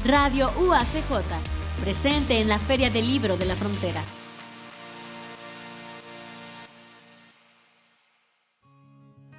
Radio UACJ, presente en la Feria del Libro de la Frontera.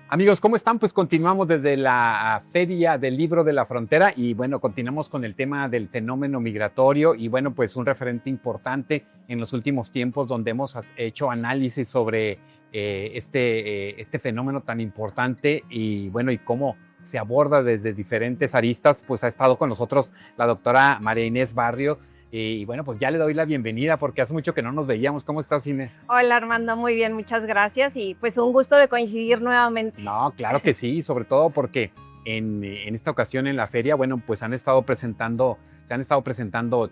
Amigos, ¿cómo están? Pues continuamos desde la Feria del Libro de la Frontera y bueno, continuamos con el tema del fenómeno migratorio y bueno, pues un referente importante en los últimos tiempos donde hemos hecho análisis sobre este fenómeno tan importante y bueno, y cómo se aborda desde diferentes aristas. Pues ha estado con nosotros la doctora María Inés Barrio. Y bueno, pues ya le doy la bienvenida porque hace mucho que no nos veíamos. ¿Cómo estás, Inés? Hola, Armando, muy bien, muchas gracias y pues un gusto de coincidir nuevamente. No, claro que sí, sobre todo porque en esta ocasión en la feria, bueno, pues se han estado presentando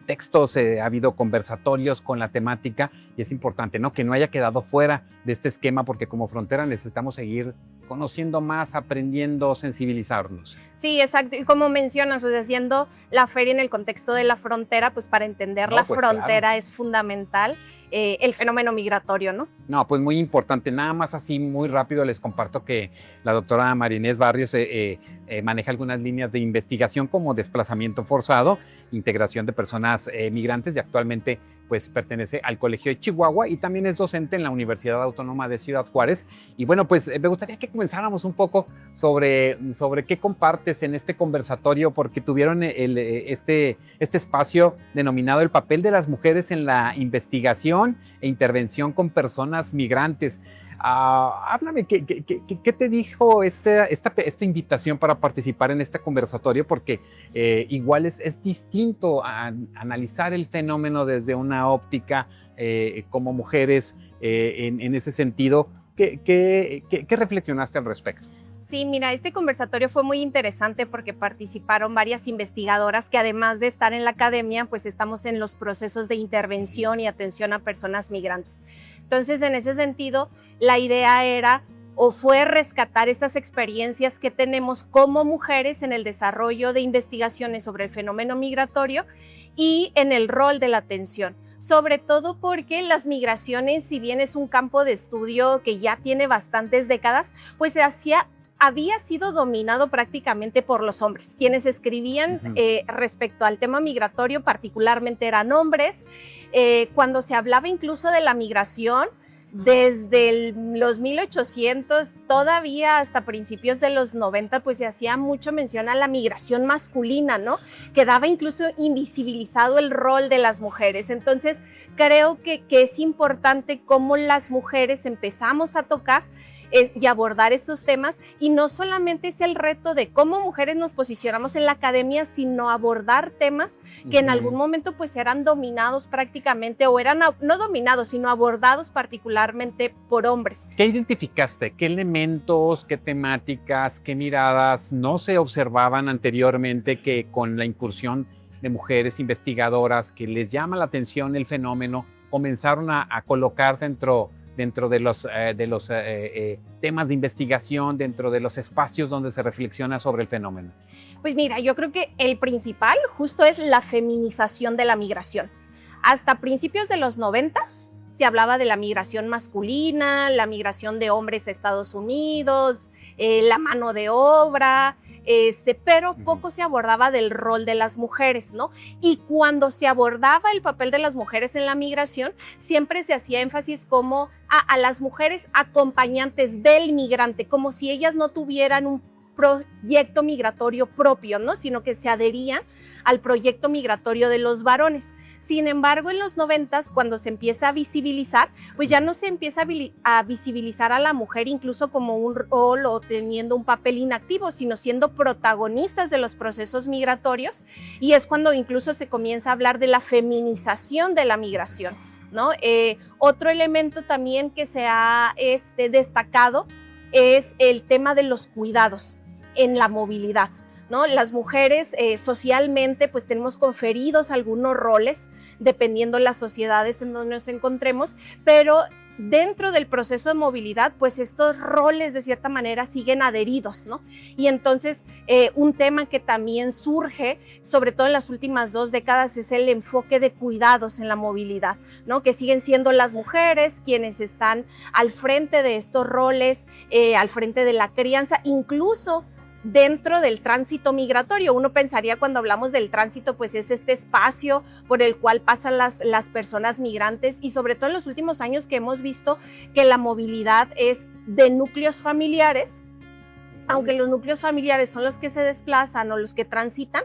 textos, ha habido conversatorios con la temática y es importante, ¿no? Que no haya quedado fuera de este esquema porque como frontera necesitamos seguir conociendo más, aprendiendo, sensibilizarnos. Sí, exacto. Y como mencionas, o sea, haciendo la feria en el contexto de la frontera, pues para entender la frontera claro, es fundamental el fenómeno migratorio, ¿no? No, pues muy importante. Nada más así, muy rápido les comparto que la doctora María Inés Barrios maneja algunas líneas de investigación como desplazamiento forzado, integración de personas migrantes y actualmente pues pertenece al Colegio de Chihuahua y también es docente en la Universidad Autónoma de Ciudad Juárez. Y bueno, pues me gustaría que comenzáramos un poco sobre qué compartes en este conversatorio, porque tuvieron este espacio denominado El papel de las mujeres en la investigación e intervención con personas migrantes. Háblame, ¿qué te dijo esta invitación para participar en este conversatorio? Porque igual es distinto a analizar el fenómeno desde una óptica como mujeres en ese sentido. ¿Qué reflexionaste al respecto? Sí, mira, este conversatorio fue muy interesante porque participaron varias investigadoras que además de estar en la academia, pues estamos en los procesos de intervención y atención a personas migrantes. Entonces, en ese sentido, la idea era o fue rescatar estas experiencias que tenemos como mujeres en el desarrollo de investigaciones sobre el fenómeno migratorio y en el rol de la atención. Sobre todo porque las migraciones, si bien es un campo de estudio que ya tiene bastantes décadas, pues había sido dominado prácticamente por los hombres. Quienes escribían respecto al tema migratorio particularmente eran hombres. Cuando se hablaba incluso de la migración, desde los 1800 todavía hasta principios de los 90, pues se hacía mucho mención a la migración masculina, ¿no? Quedaba incluso invisibilizado el rol de las mujeres. Entonces, creo que es importante cómo las mujeres empezamos a tocar y abordar estos temas, y no solamente es el reto de cómo mujeres nos posicionamos en la academia, sino abordar temas que en algún momento pues eran dominados prácticamente, o eran no dominados, sino abordados particularmente por hombres. ¿Qué identificaste? ¿Qué elementos, qué temáticas, qué miradas no se observaban anteriormente que con la incursión de mujeres investigadoras que les llama la atención el fenómeno comenzaron a colocar dentro de los temas de investigación, dentro de los espacios donde se reflexiona sobre el fenómeno? Pues mira, yo creo que el principal justo es la feminización de la migración. Hasta principios de los 90s se hablaba de la migración masculina, la migración de hombres a Estados Unidos, la mano de obra, pero poco se abordaba del rol de las mujeres, ¿no? Y cuando se abordaba el papel de las mujeres en la migración, siempre se hacía énfasis como a las mujeres acompañantes del migrante, como si ellas no tuvieran un proyecto migratorio propio, ¿no? Sino que se adherían al proyecto migratorio de los varones. Sin embargo, en los 90s, cuando se empieza a visibilizar, pues ya no se empieza a visibilizar a la mujer incluso como un rol o teniendo un papel inactivo, sino siendo protagonistas de los procesos migratorios, y es cuando incluso se comienza a hablar de la feminización de la migración, ¿no? Otro elemento también que se ha destacado es el tema de los cuidados en la movilidad, ¿no? Las mujeres socialmente pues tenemos conferidos algunos roles dependiendo las sociedades en donde nos encontremos, pero dentro del proceso de movilidad pues estos roles de cierta manera siguen adheridos, ¿no? Y entonces un tema que también surge, sobre todo en las últimas 2 décadas, es el enfoque de cuidados en la movilidad, ¿no? Que siguen siendo las mujeres quienes están al frente de estos roles, al frente de la crianza, incluso dentro del tránsito migratorio. Uno pensaría cuando hablamos del tránsito, pues es este espacio por el cual pasan las personas migrantes, y sobre todo en los últimos años que hemos visto que la movilidad es de núcleos familiares, aunque los núcleos familiares son los que se desplazan o los que transitan.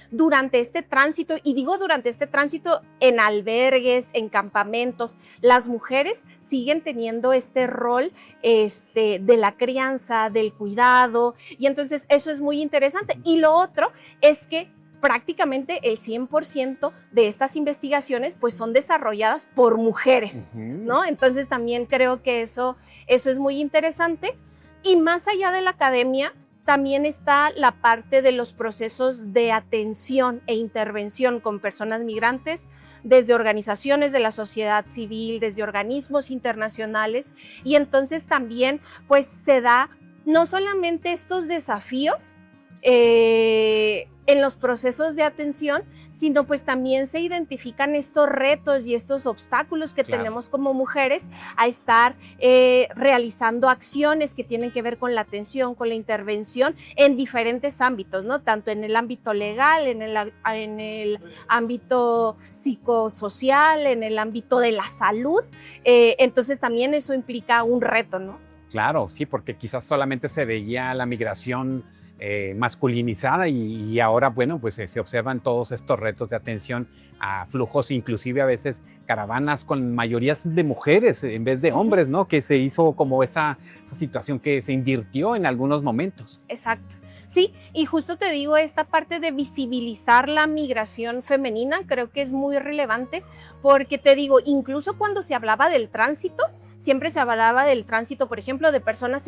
Durante este tránsito, y digo durante este tránsito, en albergues, en campamentos, las mujeres siguen teniendo este rol de la crianza, del cuidado, y entonces eso es muy interesante. Y lo otro es que prácticamente el 100% de estas investigaciones pues son desarrolladas por mujeres, ¿no? Entonces también creo que eso es muy interesante. Y más allá de la academia, también está la parte de los procesos de atención e intervención con personas migrantes, desde organizaciones de la sociedad civil, desde organismos internacionales, y entonces también pues se da no solamente estos desafíos en los procesos de atención, sino pues también se identifican estos retos y estos obstáculos que tenemos como mujeres a estar realizando acciones que tienen que ver con la atención, con la intervención en diferentes ámbitos, ¿no? Tanto en el ámbito legal, en el ámbito psicosocial, en el ámbito de la salud. Entonces también eso implica un reto, ¿no? Claro, sí, porque quizás solamente se veía la migración masculinizada y ahora, bueno, pues se observan todos estos retos de atención a flujos, inclusive a veces caravanas con mayorías de mujeres en vez de hombres, ¿no? Que se hizo como esa situación que se invirtió en algunos momentos. Exacto. Sí, y justo te digo, esta parte de visibilizar la migración femenina creo que es muy relevante, porque te digo, incluso cuando se hablaba del tránsito, siempre se hablaba del tránsito, por ejemplo, de personas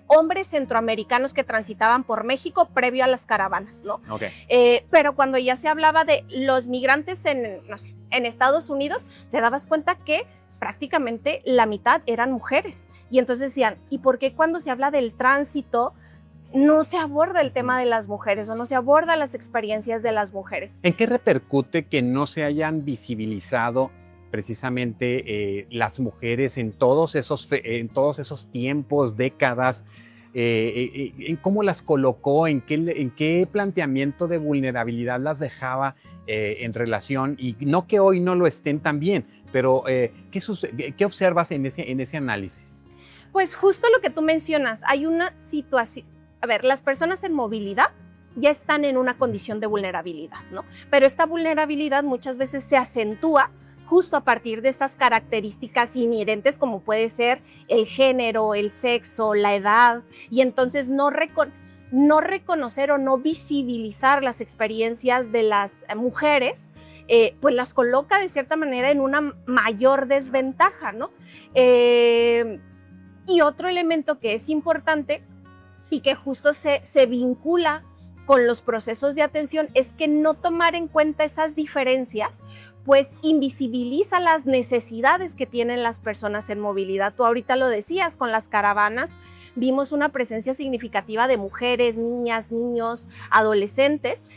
hombres centroamericanos que transitaban por México previo a las caravanas, ¿no? Okay. Pero cuando ya se hablaba de los migrantes en Estados Unidos, te dabas cuenta que prácticamente la mitad eran mujeres. Y entonces decían, ¿y por qué cuando se habla del tránsito no se aborda el tema de las mujeres o no se aborda las experiencias de las mujeres? ¿En qué repercute que no se hayan visibilizado precisamente las mujeres en todos esos tiempos, décadas? ¿En cómo las colocó? ¿En qué planteamiento de vulnerabilidad las dejaba en relación? Y no que hoy no lo estén también, pero ¿qué observas en ese análisis? Pues justo lo que tú mencionas, hay una situación. A ver, las personas en movilidad ya están en una condición de vulnerabilidad, ¿no? Pero esta vulnerabilidad muchas veces se acentúa justo a partir de estas características inherentes, como puede ser el género, el sexo, la edad, y entonces no reconocer o no visibilizar las experiencias de las mujeres, pues las coloca de cierta manera en una mayor desventaja, ¿no? Y otro elemento que es importante y que justo se vincula con los procesos de atención es que no tomar en cuenta esas diferencias pues invisibiliza las necesidades que tienen las personas en movilidad. Tú ahorita lo decías, con las caravanas vimos una presencia significativa de mujeres, niñas, niños, adolescentes,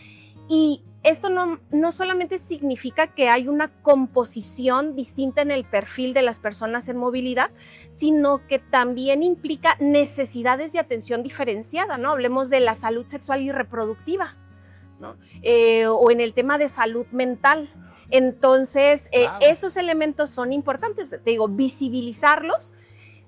y esto no solamente significa que hay una composición distinta en el perfil de las personas en movilidad, sino que también implica necesidades de atención diferenciada, ¿no? Hablemos de la salud sexual y reproductiva, ¿no? O en el tema de salud mental. Entonces, claro, esos elementos son importantes. Te digo, visibilizarlos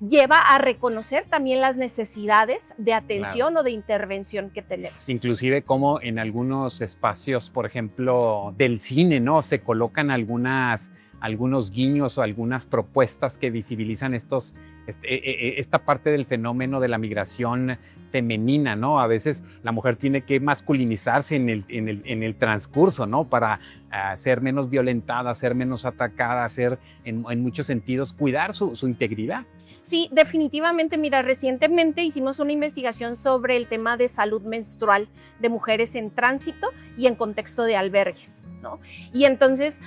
lleva a reconocer también las necesidades de atención, claro, o de intervención que tenemos. Inclusive como en algunos espacios, por ejemplo, del cine, ¿no? Se colocan algunos guiños o algunas propuestas que visibilizan esta parte del fenómeno de la migración femenina, ¿no? A veces la mujer tiene que masculinizarse en el transcurso, ¿no? Para ser menos violentada, ser menos atacada, ser en muchos sentidos cuidar su integridad. Sí, definitivamente. Mira, recientemente hicimos una investigación sobre el tema de salud menstrual de mujeres en tránsito y en contexto de albergues, ¿no? Y entonces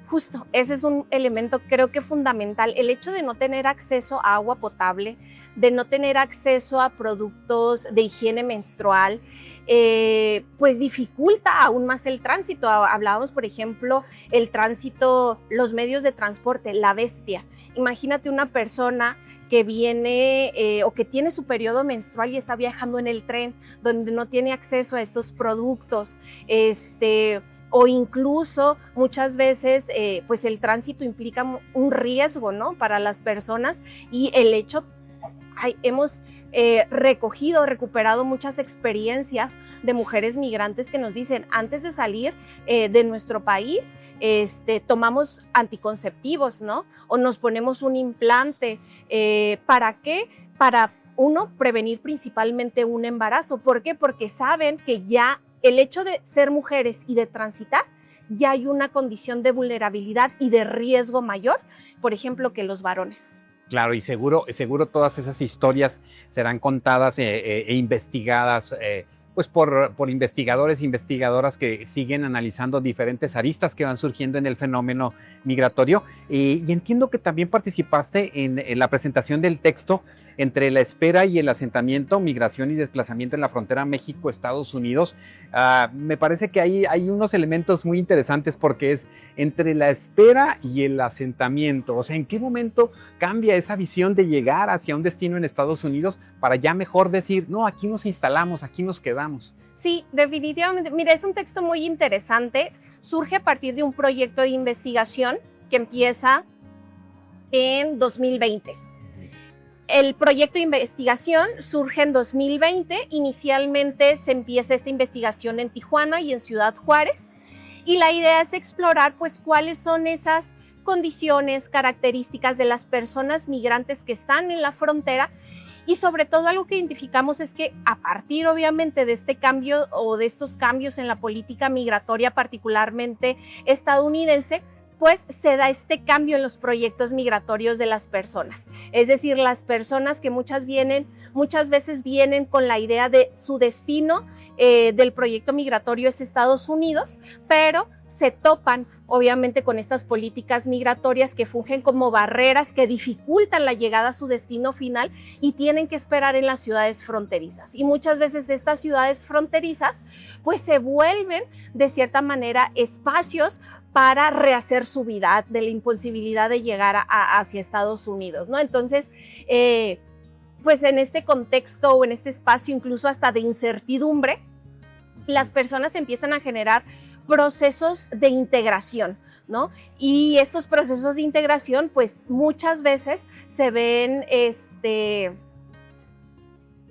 justo, ese es un elemento creo que fundamental, el hecho de no tener acceso a agua potable, de no tener acceso a productos de higiene menstrual, pues dificulta aún más el tránsito. Hablábamos, por ejemplo, el tránsito, los medios de transporte, la bestia. imagínate una persona que viene o que tiene su periodo menstrual y está viajando en el tren, donde no tiene acceso a estos productos, o incluso muchas veces pues el tránsito implica un riesgo, ¿no?, para las personas, y el hecho, hemos recuperado muchas experiencias de mujeres migrantes que nos dicen, antes de salir de nuestro país, tomamos anticonceptivos, ¿no?, o nos ponemos un implante. ¿Para qué? Para, uno, prevenir principalmente un embarazo. ¿Por qué? Porque saben que ya el hecho de ser mujeres y de transitar, ya hay una condición de vulnerabilidad y de riesgo mayor, por ejemplo, que los varones. Claro, y seguro todas esas historias serán contadas e investigadas pues por investigadores e investigadoras que siguen analizando diferentes aristas que van surgiendo en el fenómeno migratorio. Y entiendo que también participaste en la presentación del texto Entre la espera y el asentamiento, migración y desplazamiento en la frontera México-Estados Unidos. Me parece que hay unos elementos muy interesantes, porque es entre la espera y el asentamiento. O sea, ¿en qué momento cambia esa visión de llegar hacia un destino en Estados Unidos para ya mejor decir, no, aquí nos instalamos, aquí nos quedamos? Sí, definitivamente. Mira, es un texto muy interesante. Surge a partir de un proyecto de investigación que empieza en 2020. El proyecto de investigación surge en 2020. Inicialmente se empieza esta investigación en Tijuana y en Ciudad Juárez. Y la idea es explorar, pues, cuáles son esas condiciones, características de las personas migrantes que están en la frontera. Y sobre todo, algo que identificamos es que a partir, obviamente, de este cambio o de estos cambios en la política migratoria, particularmente estadounidense, pues se da este cambio en los proyectos migratorios de las personas. Es decir, las personas que muchas veces vienen con la idea de su destino del proyecto migratorio es Estados Unidos, pero se topan obviamente con estas políticas migratorias que fungen como barreras que dificultan la llegada a su destino final y tienen que esperar en las ciudades fronterizas. Y muchas veces estas ciudades fronterizas pues se vuelven de cierta manera espacios para rehacer su vida, de la imposibilidad de llegar hacia Estados Unidos, ¿no? Entonces, pues en este contexto o en este espacio incluso hasta de incertidumbre, las personas empiezan a generar procesos de integración, ¿no? Y estos procesos de integración, pues muchas veces se ven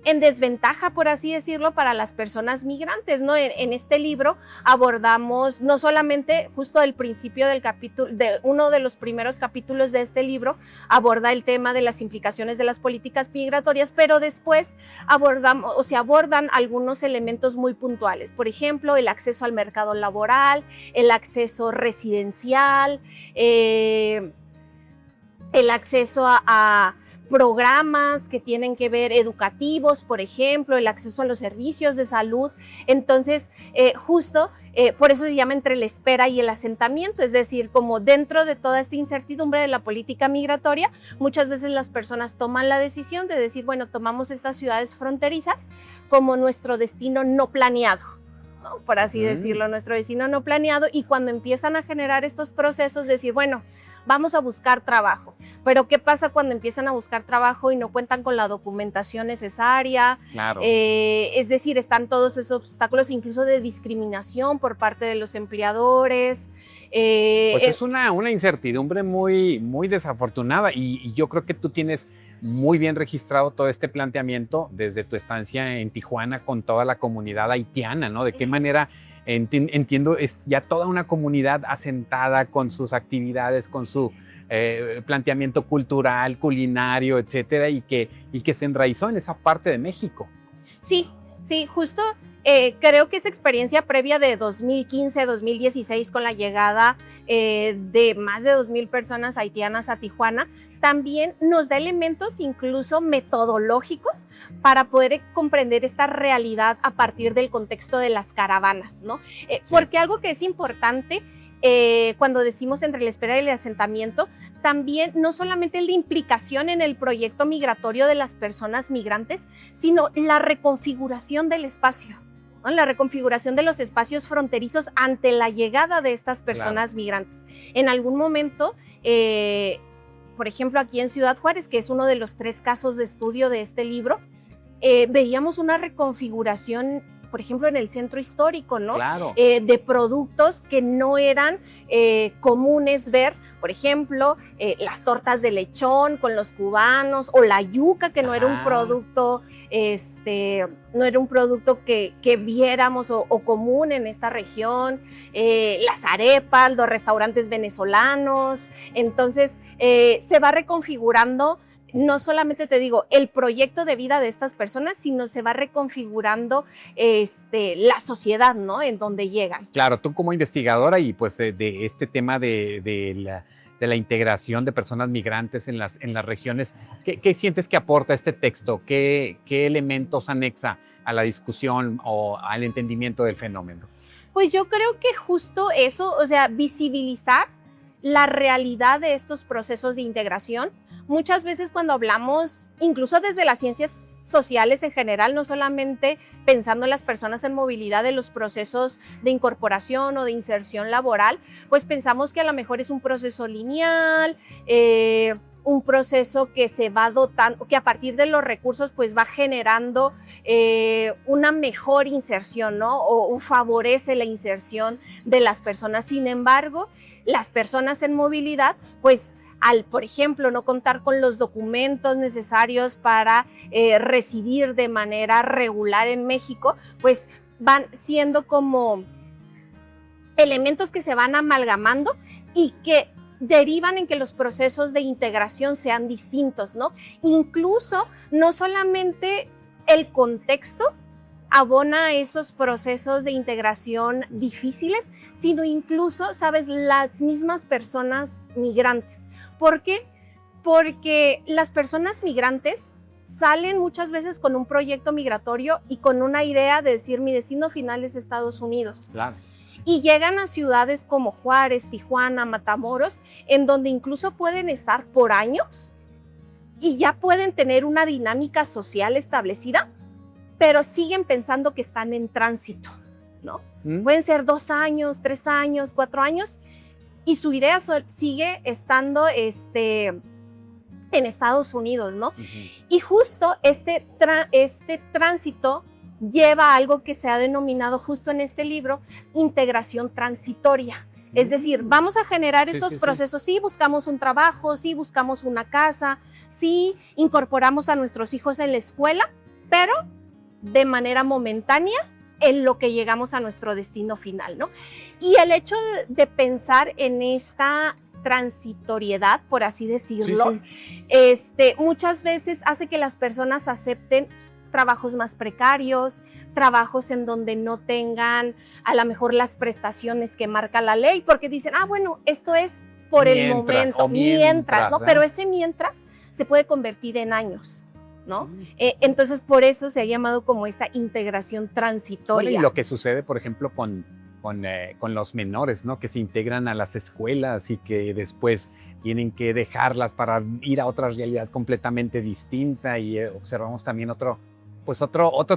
en desventaja, por así decirlo, para las personas migrantes, ¿no? En este libro abordamos no solamente justo el principio del capítulo, de uno de los primeros capítulos de este libro, aborda el tema de las implicaciones de las políticas migratorias, pero después abordan algunos elementos muy puntuales. Por ejemplo, el acceso al mercado laboral, el acceso residencial, el acceso a programas que tienen que ver educativos, por ejemplo, el acceso a los servicios de salud. Entonces, por eso se llama Entre la espera y el asentamiento, es decir, como dentro de toda esta incertidumbre de la política migratoria, muchas veces las personas toman la decisión de decir, bueno, tomamos estas ciudades fronterizas como nuestro destino no planeado, ¿no? Por así decirlo, nuestro destino no planeado, y cuando empiezan a generar estos procesos, decir, bueno, vamos a buscar trabajo. Pero ¿qué pasa cuando empiezan a buscar trabajo y no cuentan con la documentación necesaria? Claro. Es decir, están todos esos obstáculos, incluso de discriminación por parte de los empleadores. Pues es una incertidumbre muy, muy desafortunada, y yo creo que tú tienes muy bien registrado todo este planteamiento desde tu estancia en Tijuana con toda la comunidad haitiana, ¿no? De qué manera entiendo, es ya toda una comunidad asentada con sus actividades, con su planteamiento cultural, culinario, etcétera, y que se enraizó en esa parte de México. Sí, justo creo que esa experiencia previa de 2015-2016 con la llegada de más de 2,000 personas haitianas a Tijuana también nos da elementos incluso metodológicos para poder comprender esta realidad a partir del contexto de las caravanas, ¿no? Porque algo que es importante cuando decimos entre la espera y el asentamiento, también no solamente la implicación en el proyecto migratorio de las personas migrantes, sino la reconfiguración del espacio, ¿no? La reconfiguración de los espacios fronterizos ante la llegada de estas personas migrantes. En algún momento, por ejemplo, aquí en Ciudad Juárez, que es uno de los 3 casos de estudio de este libro, veíamos una reconfiguración, por ejemplo, en el centro histórico, ¿no? Claro. De productos que no eran comunes ver, por ejemplo, las tortas de lechón con los cubanos, o la yuca, que no era un producto, no era un producto que viéramos o común en esta región, las arepas, los restaurantes venezolanos. Entonces, se va reconfigurando. No solamente te digo el proyecto de vida de estas personas, sino se va reconfigurando la sociedad, ¿no? En donde llegan. Claro, tú como investigadora y pues de este tema de la integración de personas migrantes en las regiones, ¿qué sientes que aporta este texto? ¿Qué elementos anexa a la discusión o al entendimiento del fenómeno? Pues yo creo que justo eso, o sea, visibilizar la realidad de estos procesos de integración. Muchas veces cuando hablamos, incluso desde las ciencias sociales en general, no solamente pensando en las personas en movilidad, de los procesos de incorporación o de inserción laboral, pues pensamos que a lo mejor es un proceso lineal, un proceso que se va dotando, que a partir de los recursos pues va generando una mejor inserción, ¿no? O favorece la inserción de las personas. Sin embargo, las personas en movilidad, pues al, por ejemplo, no contar con los documentos necesarios para residir de manera regular en México, pues van siendo como elementos que se van amalgamando y que derivan en que los procesos de integración sean distintos, ¿no? Incluso no solamente el contexto abona a esos procesos de integración difíciles, sino incluso, ¿sabes?, las mismas personas migrantes. ¿Por qué? Porque las personas migrantes salen muchas veces con un proyecto migratorio y con una idea de decir, mi destino final es Estados Unidos. Claro. Y llegan a ciudades como Juárez, Tijuana, Matamoros, en donde incluso pueden estar por años y ya pueden tener una dinámica social establecida, pero siguen pensando que están en tránsito, ¿no? Pueden ser 2 años, 3 años, 4 años, y su idea sigue estando en Estados Unidos, ¿no? Y justo este tránsito lleva a algo que se ha denominado justo en este libro integración transitoria. Es decir, vamos a generar estos procesos, sí buscamos un trabajo, sí buscamos una casa, sí incorporamos a nuestros hijos en la escuela, pero de manera momentánea en lo que llegamos a nuestro destino final, ¿no? Y el hecho de pensar en esta transitoriedad, por así decirlo, muchas veces hace que las personas acepten trabajos más precarios, trabajos en donde no tengan a lo mejor las prestaciones que marca la ley, porque dicen, bueno, esto es por el momento, mientras, ¿no? Pero ese mientras se puede convertir en años, ¿no? Entonces, por eso se ha llamado como esta integración transitoria. Bueno, y lo que sucede, por ejemplo, con los menores, ¿no? Que se integran a las escuelas y que después tienen que dejarlas para ir a otra realidad completamente distinta, y observamos también otro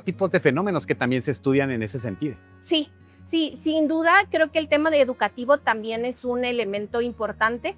tipo de fenómenos que también se estudian en ese sentido. Sí, sin duda creo que el tema de educativo también es un elemento importante,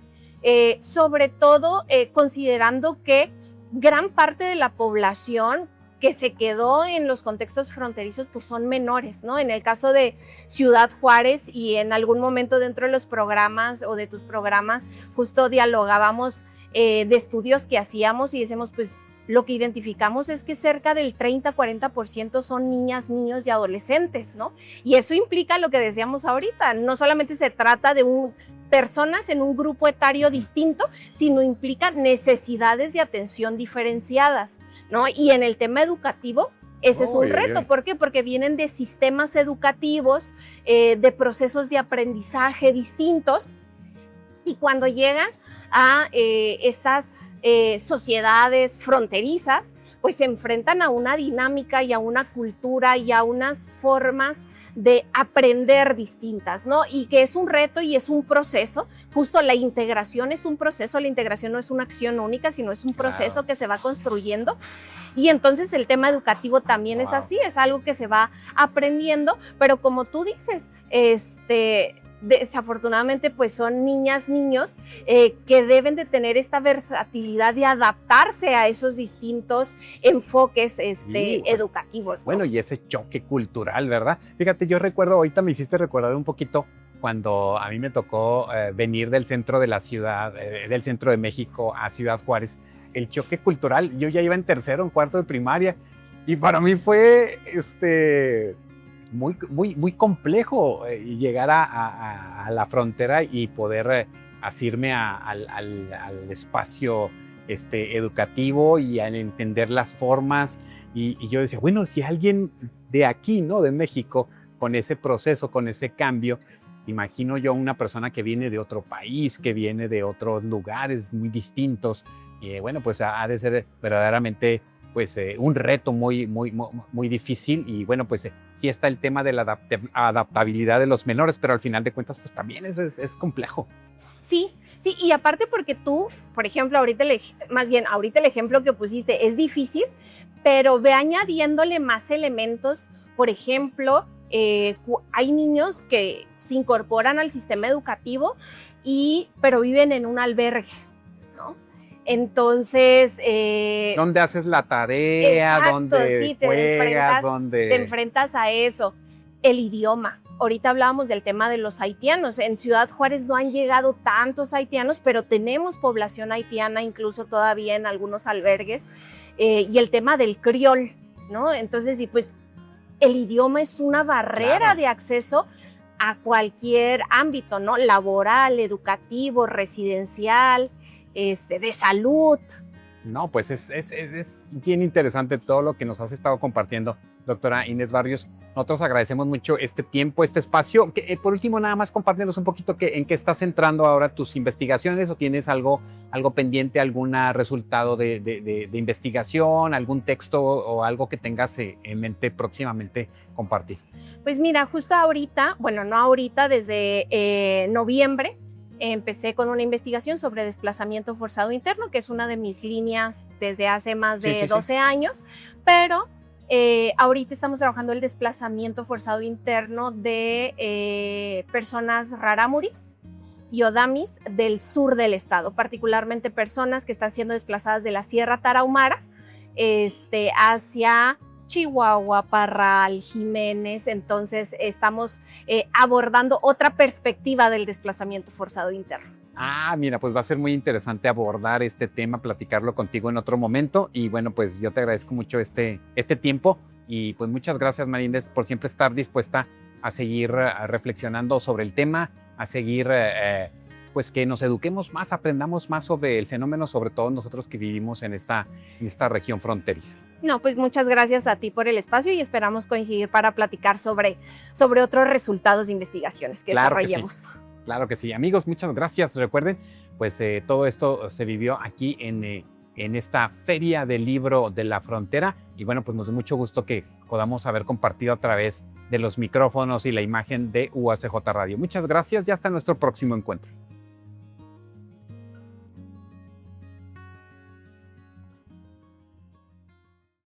sobre todo considerando que gran parte de la población que se quedó en los contextos fronterizos pues son menores, ¿no? En el caso de Ciudad Juárez, y en algún momento dentro de los programas o de tus programas justo dialogábamos de estudios que hacíamos y decíamos, pues lo que identificamos es que cerca del 30-40% son niñas, niños y adolescentes, ¿no? Y eso implica lo que decíamos ahorita, no solamente se trata de personas en un grupo etario distinto, sino implica necesidades de atención diferenciadas, ¿no? Y en el tema educativo, ese es un reto. ¿Por qué? Porque vienen de sistemas educativos, de procesos de aprendizaje distintos, y cuando llegan a estas sociedades fronterizas, pues se enfrentan a una dinámica y a una cultura y a unas formas de aprender distintas, ¿no? Y que es un reto y es un proceso. Justo la integración es un proceso, la integración no es una acción única, sino es un proceso que se va construyendo. Y entonces el tema educativo también es así, es algo que se va aprendiendo, pero como tú dices, desafortunadamente pues son niñas, niños que deben de tener esta versatilidad de adaptarse a esos distintos enfoques educativos, ¿no? Bueno, y ese choque cultural, ¿verdad? Fíjate, yo recuerdo, ahorita me hiciste recordar un poquito cuando a mí me tocó venir del centro de la ciudad, del centro de México a Ciudad Juárez. El choque cultural, yo ya iba en tercero, en cuarto de primaria, y para mí fue muy complejo llegar a la frontera y poder asirme al espacio educativo y a entender las formas. Y yo decía, bueno, si alguien de aquí, ¿no? De México, con ese proceso, con ese cambio, imagino yo una persona que viene de otro país, que viene de otros lugares muy distintos, y bueno, pues ha de ser verdaderamente pues un reto muy difícil. Y bueno, pues sí está el tema de la adaptabilidad de los menores, pero al final de cuentas pues también es complejo. Sí, y aparte porque tú, por ejemplo, ahorita el ejemplo que pusiste es difícil, pero ve añadiéndole más elementos. Por ejemplo, hay niños que se incorporan al sistema educativo pero viven en un albergue, ¿no? Entonces... ¿Dónde haces la tarea? Exacto, ¿Dónde sí, juegas? te enfrentas a eso. El idioma. Ahorita hablábamos del tema de los haitianos. En Ciudad Juárez no han llegado tantos haitianos, pero tenemos población haitiana incluso todavía en algunos albergues. Y el tema del criol, ¿no? Entonces, sí, pues el idioma es una barrera, claro, de acceso a cualquier ámbito, ¿no? Laboral, educativo, residencial, de salud. No, pues es bien interesante todo lo que nos has estado compartiendo, doctora Inés Barrios. Nosotros agradecemos mucho este tiempo, este espacio. Por último, nada más compártenos un poquito en qué estás centrando ahora tus investigaciones, o tienes algo pendiente, algún resultado de investigación, algún texto o algo que tengas en mente próximamente compartir. Pues mira, justo ahorita, bueno, no ahorita, desde noviembre, empecé con una investigación sobre desplazamiento forzado interno, que es una de mis líneas desde hace más de 12 años, pero ahorita estamos trabajando el desplazamiento forzado interno de personas rarámuris y odamis del sur del estado, particularmente personas que están siendo desplazadas de la Sierra Tarahumara hacia Chihuahua, Parral, Jiménez. Entonces estamos abordando otra perspectiva del desplazamiento forzado interno. Mira, pues va a ser muy interesante abordar este tema, platicarlo contigo en otro momento. Y bueno, pues yo te agradezco mucho este tiempo, y pues muchas gracias, María Inés, por siempre estar dispuesta a seguir reflexionando sobre el tema, a seguir pues que nos eduquemos más, aprendamos más sobre el fenómeno, sobre todo nosotros que vivimos en esta región fronteriza. No, pues muchas gracias a ti por el espacio, y esperamos coincidir para platicar sobre otros resultados de investigaciones que desarrollemos. Sí. Claro que sí. Amigos, muchas gracias. Recuerden, pues todo esto se vivió aquí en esta Feria del Libro de la Frontera, y bueno, pues nos da mucho gusto que podamos haber compartido a través de los micrófonos y la imagen de UACJ Radio. Muchas gracias y hasta nuestro próximo encuentro.